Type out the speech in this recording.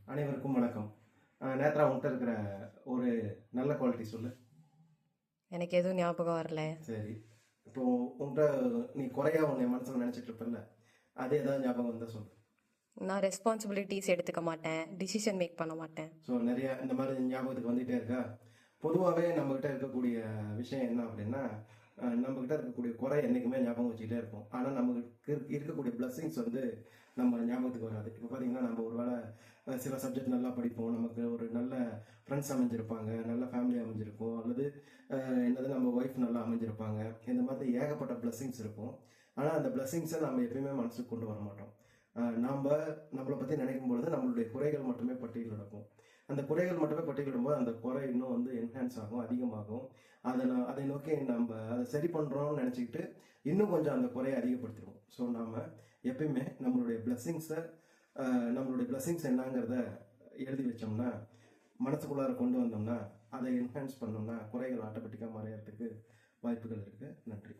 அனைவருக்கும் வணக்கம். நேத்ரா உன்கிட்ட இருக்கிற ஒரு நல்ல குவாலிட்டி சொல்லு. எனக்கு எதுவும் ஞாபகம் வரல. சரி, இப்போ உன்கிட்ட நீ குறையா உன்னை மனசில் நினச்சிட்டு இருப்பல்ல, அது ஏதாவது ஞாபகம் வந்தால் சொல்லு. நான் ரெஸ்பான்சிபிலிட்டிஸ் எடுத்துக்க மாட்டேன், டிசிஷன் மேக் பண்ண மாட்டேன். ஸோ நிறைய இந்த மாதிரி ஞாபகத்துக்கு வந்துகிட்டே இருக்கா. பொதுவாகவே நம்மக்கிட்ட இருக்கக்கூடிய விஷயம் என்ன அப்படின்னா, நம்மக்கிட்ட இருக்கக்கூடிய குறை என்றைக்குமே ஞாபகம் வச்சுக்கிட்டே இருக்கும். ஆனால் நமக்கு இருக்கக்கூடிய பிளஸ்ஸிங்ஸ் வந்து நம்ம ஞாபகத்துக்கு வராது. இப்போ பார்த்தீங்கன்னா நம்ம ஒரு வேளை சில சப்ஜெக்ட் நல்லா படிப்போம், நமக்கு ஒரு நல்ல ஃப்ரெண்ட்ஸ் அமைஞ்சிருப்பாங்க, நல்ல ஃபேமிலி அமைஞ்சிருக்கும், அல்லது என்னது நம்ம ஒய்ஃப் நல்லா அமைஞ்சிருப்பாங்க. இந்த மாதிரி ஏகப்பட்ட பிளஸ்ஸிங்ஸ் இருக்கும். ஆனால் அந்த பிளஸ்ஸிங்ஸை நம்ம எப்பயுமே மனசுக்கு கொண்டு வர மாட்டோம். நாம் நம்மளை பற்றி நினைக்கும் பொழுது நம்மளுடைய குறைகள் மட்டுமே பட்டியலிடக்கும். அந்த குறைகள் மட்டுமே பட்டியலிடும்போது அந்த குறை இன்னும் வந்து என்ஹான்ஸ் ஆகும், அதிகமாகும். அதை நோக்கி நம்ம அதை சரி பண்ணுறோம்னு நினச்சிக்கிட்டு இன்னும் கொஞ்சம் அந்த குறையை அதிகப்படுத்திடுவோம். ஸோ நாம் எப்பயுமே நம்மளுடைய பிளஸ்ஸிங்ஸ் என்னங்கிறத எழுதி வச்சோம்னா, மனசுக்குள்ளார கொண்டு வந்தோம்னா, அதை என்ஹான்ஸ் பண்ணோம்னா குறைகள் ஆட்டோமேட்டிக்காக மறையறதுக்கு வாய்ப்புகள் இருக்குது. நன்றி.